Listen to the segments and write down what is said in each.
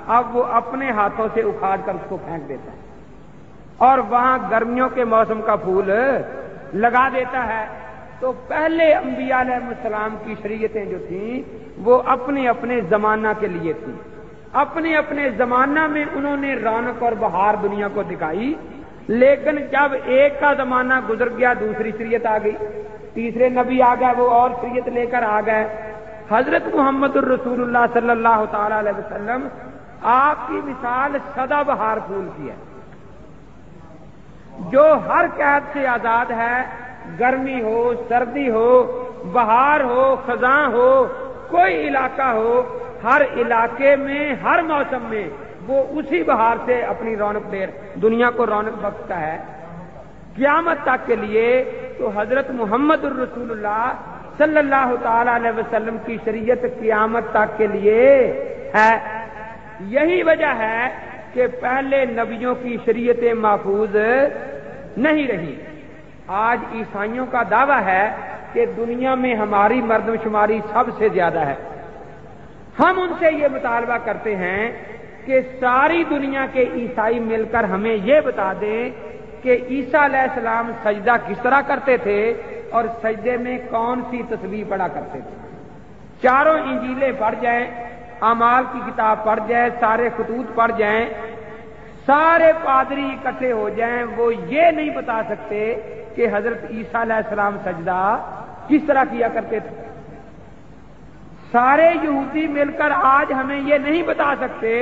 اب وہ اپنے ہاتھوں سے اکھاڑ کر اس کو پھینک دیتا ہے اور وہاں گرمیوں کے موسم کا پھول لگا دیتا ہے۔ تو پہلے انبیاء علیہ السلام کی شریعتیں جو تھیں وہ اپنے اپنے زمانہ کے لیے تھیں، اپنے اپنے زمانہ میں انہوں نے رونق اور بہار دنیا کو دکھائی، لیکن جب ایک کا زمانہ گزر گیا دوسری شریعت آ گئی، تیسرے نبی آ گئے وہ اور شریعت لے کر آ گئے۔ حضرت محمد الرسول اللہ صلی اللہ تعالی علیہ وسلم آپ کی مثال سدا بہار پھول کی ہے، جو ہر قید سے آزاد ہے، گرمی ہو، سردی ہو، بہار ہو، خزاں ہو، کوئی علاقہ ہو، ہر علاقے میں ہر موسم میں وہ اسی بہار سے اپنی رونق دے دنیا کو رونق بخشتا ہے قیامت تک کے لیے۔ تو حضرت محمد الرسول اللہ صلی اللہ تعالی علیہ وسلم کی شریعت قیامت تک کے لیے ہے۔ یہی وجہ ہے کہ پہلے نبیوں کی شریعتیں محفوظ نہیں رہی۔ آج عیسائیوں کا دعویٰ ہے کہ دنیا میں ہماری مردم شماری سب سے زیادہ ہے۔ ہم ان سے یہ مطالبہ کرتے ہیں کہ ساری دنیا کے عیسائی مل کر ہمیں یہ بتا دیں کہ عیسیٰ علیہ السلام سجدہ کس طرح کرتے تھے اور سجدے میں کون سی تسبیح پڑھا کرتے تھے۔ چاروں انجیلیں پڑھ جائیں، اعمال کی کتاب پڑھ جائیں، سارے خطوط پڑھ جائیں، سارے پادری اکٹھے ہو جائیں، وہ یہ نہیں بتا سکتے کہ حضرت عیسیٰ علیہ السلام سجدہ کس طرح کیا کرتے تھے۔ سارے یہودی مل کر آج ہمیں یہ نہیں بتا سکتے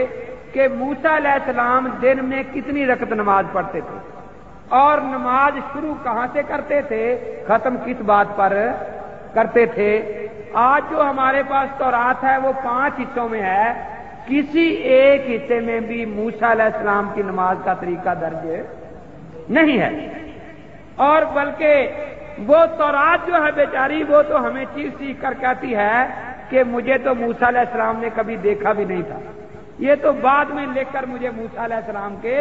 کہ موسیٰ علیہ السلام دن میں کتنی رکعت نماز پڑھتے تھے اور نماز شروع کہاں سے کرتے تھے، ختم کس بات پر کرتے تھے۔ آج جو ہمارے پاس تورات ہے وہ 5 حصوں میں ہے، کسی ایک حصے میں بھی موسیٰ علیہ السلام کی نماز کا طریقہ درج نہیں ہے، اور بلکہ وہ تورات جو ہے بیچاری وہ تو ہمیں چیخ چیخ کر کہتی ہے کہ مجھے تو موسیٰ علیہ السلام نے کبھی دیکھا بھی نہیں تھا، یہ تو بعد میں لکھ کر مجھے موسیٰ علیہ السلام کے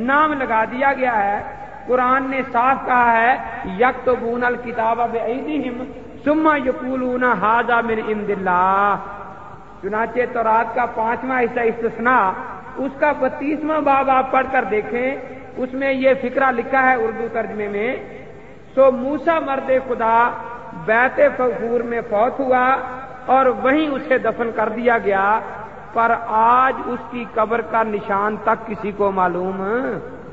نام لگا دیا گیا ہے۔ قرآن نے صاف کہا ہے یکتبون الکتاب بایدیہم ثم یقولون ھذا من عند اللہ۔ چنانچہ تورات کا 5واں حصہ استثناء اس کا 32واں باب آپ پڑھ کر دیکھیں، اس میں یہ فقرہ لکھا ہے اردو ترجمے میں، سو موسیٰ مرد خدا بیت فخور میں فوت ہوا اور وہیں اسے دفن کر دیا گیا، پر آج اس کی قبر کا نشان تک کسی کو معلوم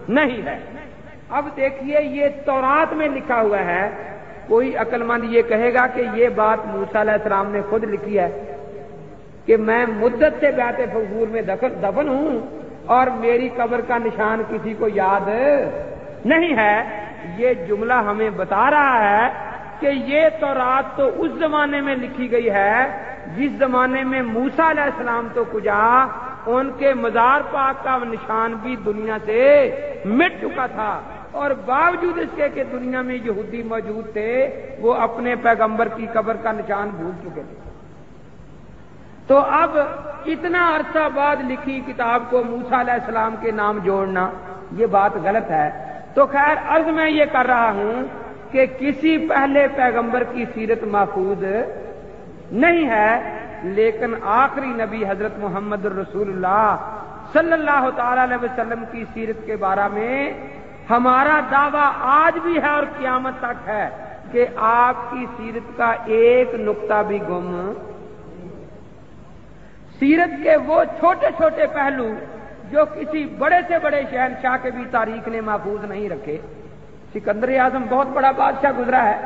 نہیں ہے۔ اب دیکھیے یہ تورات میں لکھا ہوا ہے، کوئی عقل مند یہ کہے گا کہ یہ بات موسیٰ علیہ السلام نے خود لکھی ہے کہ میں مدت سے بیت فخور میں دفن ہوں اور میری قبر کا نشان کسی کو یاد نہیں ہے۔ یہ جملہ ہمیں بتا رہا ہے کہ یہ تورات تو اس زمانے میں لکھی گئی ہے جس زمانے میں موسیٰ علیہ السلام تو کجا ان کے مزار پاک کا نشان بھی دنیا سے مٹ چکا تھا، اور باوجود اس کے کہ دنیا میں یہودی موجود تھے وہ اپنے پیغمبر کی قبر کا نشان بھول چکے تھے۔ تو اب اتنا عرصہ بعد لکھی کتاب کو موسیٰ علیہ السلام کے نام جوڑنا یہ بات غلط ہے۔ تو خیر عرض میں یہ کر رہا ہوں کہ کسی پہلے پیغمبر کی سیرت محفوظ نہیں ہے، لیکن آخری نبی حضرت محمد الرسول اللہ صلی اللہ تعالی علیہ وسلم کی سیرت کے بارے میں ہمارا دعویٰ آج بھی ہے اور قیامت تک ہے کہ آپ کی سیرت کا ایک نقطہ بھی گم، سیرت کے وہ چھوٹے چھوٹے پہلو جو کسی بڑے سے بڑے شہنشاہ کے بھی تاریخ نے محفوظ نہیں رکھے۔ سکندر اعظم بہت بڑا بادشاہ گزرا ہے،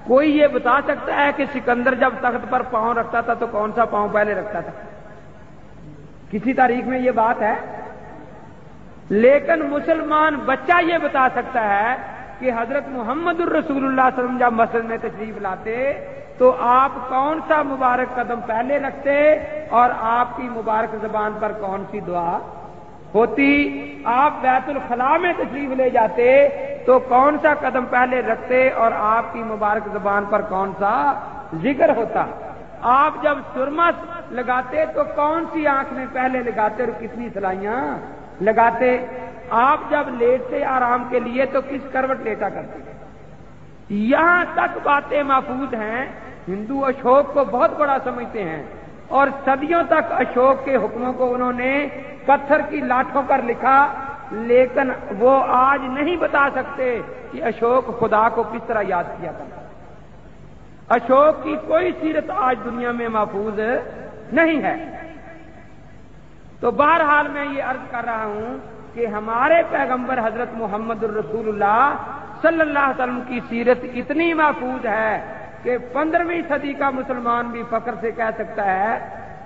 کوئی یہ بتا سکتا ہے کہ سکندر جب تخت پر پاؤں رکھتا تھا تو کون سا پاؤں پہلے رکھتا تھا؟ کسی تاریخ میں یہ بات ہے؟ لیکن مسلمان بچہ یہ بتا سکتا ہے کہ حضرت محمد الرسول اللہ صلی اللہ علیہ وسلم جب مسجد میں تشریف لاتے تو آپ کون سا مبارک قدم پہلے رکھتے اور آپ کی مبارک زبان پر کون سی دعا ہوتی؟ آپ بیت الخلاء میں تشریف لے جاتے تو کون سا قدم پہلے رکھتے اور آپ کی مبارک زبان پر کون سا ذکر ہوتا؟ آپ جب سرما لگاتے تو کون سی آنکھ میں پہلے لگاتے اور کتنی سلائیاں لگاتے؟ آپ جب لیٹتے آرام کے لیے تو کس کروٹ لیٹا کرتے؟ یہاں تک باتیں محفوظ ہیں۔ ہندو اشوک کو بہت بڑا سمجھتے ہیں اور صدیوں تک اشوک کے حکموں کو انہوں نے پتھر کی لاٹھوں پر لکھا، لیکن وہ آج نہیں بتا سکتے کہ اشوک خدا کو کس طرح یاد کیا کرتا۔ اشوک کی کوئی سیرت آج دنیا میں محفوظ نہیں ہے۔ تو بہرحال میں یہ عرض کر رہا ہوں کہ ہمارے پیغمبر حضرت محمد الرسول اللہ صلی اللہ علیہ وسلم کی سیرت اتنی محفوظ ہے کہ 15ویں صدی کا مسلمان بھی فخر سے کہہ سکتا ہے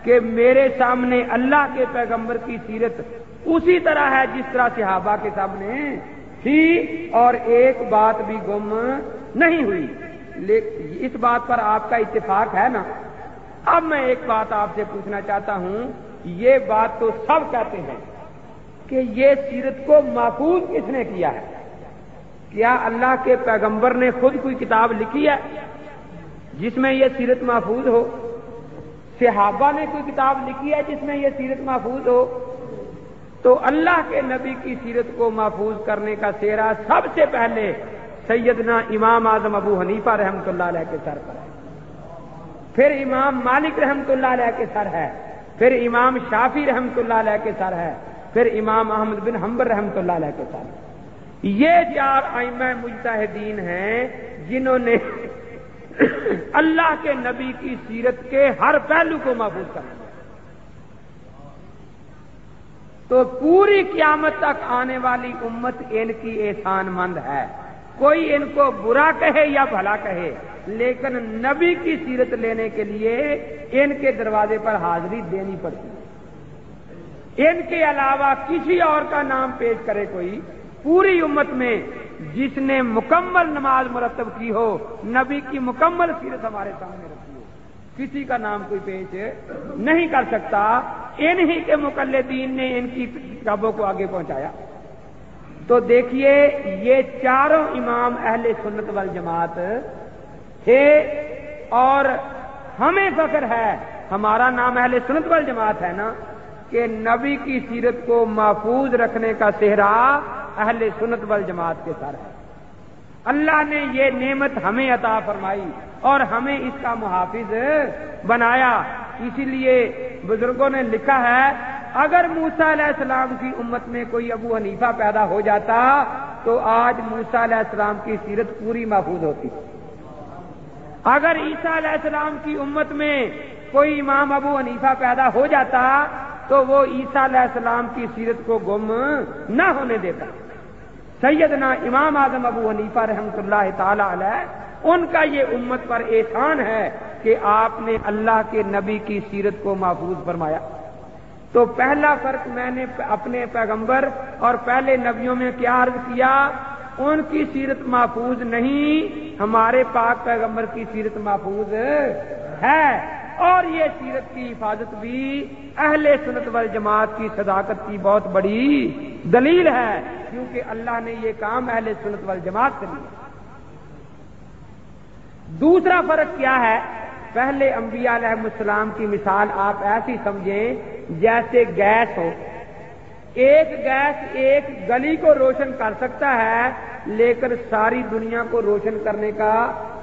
کہ میرے سامنے اللہ کے پیغمبر کی سیرت اسی طرح ہے جس طرح صحابہ کے سامنے تھی، اور ایک بات بھی گم نہیں ہوئی۔ لیکن اس بات پر آپ کا اتفاق ہے نا؟ اب میں ایک بات آپ سے پوچھنا چاہتا ہوں، یہ بات تو سب کہتے ہیں کہ یہ سیرت کو محفوظ کس نے کیا ہے؟ کیا اللہ کے پیغمبر نے خود کوئی کتاب لکھی ہے جس میں یہ سیرت محفوظ ہو؟ صحابہ نے کوئی کتاب لکھی ہے جس میں یہ سیرت محفوظ ہو؟ تو اللہ کے نبی کی سیرت کو محفوظ کرنے کا سہرا سب سے پہلے سیدنا امام اعظم ابو حنیفہ رحمۃ اللہ علیہ کے سر پر ہے، پھر امام مالک رحمۃ اللہ علیہ کے سر ہے، پھر امام شافعی رحمۃ اللہ علیہ کے سر ہے، پھر امام احمد بن حنبل رحمۃ اللہ علیہ کے سر ہے۔ یہ 4 ائمہ مجتہدین ہیں جنہوں نے اللہ کے نبی کی سیرت کے ہر پہلو کو محفوظ کر دیا۔ تو پوری قیامت تک آنے والی امت ان کی احسان مند ہے، کوئی ان کو برا کہے یا بھلا کہے، لیکن نبی کی سیرت لینے کے لیے ان کے دروازے پر حاضری دینی پڑتی ہے۔ ان کے علاوہ کسی اور کا نام پیش کرے کوئی پوری امت میں جس نے مکمل نماز مرتب کی ہو، نبی کی مکمل سیرت ہمارے سامنے رکھی ہو، کسی کا نام کوئی پیش نہیں کر سکتا۔ انہی کے مقلدین نے ان کی کتابوں کو آگے پہنچایا۔ تو دیکھیے یہ 4 امام اہل سنت والجماعت تھے، اور ہمیں فخر ہے، ہمارا نام اہل سنت والجماعت ہے نا، کہ نبی کی سیرت کو محفوظ رکھنے کا سہرا اہل سنت والجماعت کے سر ہے۔ اللہ نے یہ نعمت ہمیں عطا فرمائی اور ہمیں اس کا محافظ بنایا۔ اسی لیے بزرگوں نے لکھا ہے، اگر موسیٰ علیہ السلام کی امت میں کوئی ابو حنیفہ پیدا ہو جاتا تو آج موسیٰ علیہ السلام کی سیرت پوری محفوظ ہوتی۔ اگر عیسیٰ علیہ السلام کی امت میں کوئی امام ابو حنیفہ پیدا ہو جاتا تو وہ عیسیٰ علیہ السلام کی سیرت کو گم نہ ہونے دیتا۔ سیدنا امام اعظم ابو حنیفہ رحمۃ اللہ تعالی علیہ، ان کا یہ امت پر احسان ہے کہ آپ نے اللہ کے نبی کی سیرت کو محفوظ فرمایا۔ تو پہلا فرق میں نے اپنے پیغمبر اور پہلے نبیوں میں کیا عرض کیا؟ ان کی سیرت محفوظ نہیں، ہمارے پاک پیغمبر کی سیرت محفوظ ہے، اور یہ سیرت کی حفاظت بھی اہل سنت والجماعت کی صداقت کی بہت بڑی دلیل ہے، کیونکہ اللہ نے یہ کام اہل سنت والجماعت سے لیا۔ دوسرا فرق کیا ہے؟ پہلے انبیاء علیہ السلام کی مثال آپ ایسی سمجھیں جیسے گیس ہو۔ ایک گیس ایک گلی کو روشن کر سکتا ہے، لیکن ساری دنیا کو روشن کرنے کا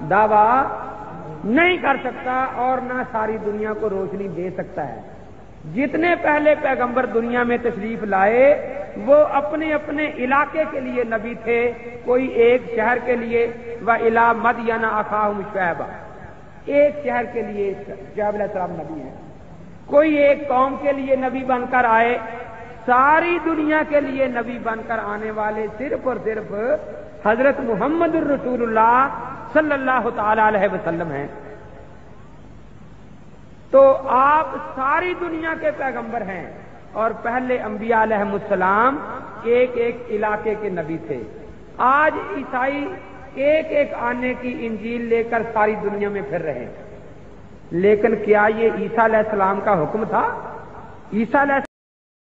دعویٰ نہیں کر سکتا، اور نہ ساری دنیا کو روشنی دے سکتا ہے۔ جتنے پہلے پیغمبر دنیا میں تشریف لائے وہ اپنے اپنے علاقے کے لیے نبی تھے، کوئی ایک شہر کے لیے، وَإِلَىٰ مَدْيَنَ أَخَاهُمْ شُعَيْبًا، ایک شہر کے لیے شعیب علیہ السلام نبی ہیں، کوئی ایک قوم کے لیے نبی بن کر آئے، ساری دنیا کے لیے نبی بن کر آنے والے صرف اور صرف حضرت محمد الرسول اللہ صلی اللہ تعالی علیہ وسلم ہیں۔ تو آپ ساری دنیا کے پیغمبر ہیں، اور پہلے انبیاء علیہ السلام ایک ایک علاقے کے نبی تھے۔ آج عیسائی ایک ایک آنے کی انجیل لے کر ساری دنیا میں پھر رہے ہیں، لیکن کیا یہ عیسیٰ علیہ السلام کا حکم تھا؟ عیسیٰ علیہ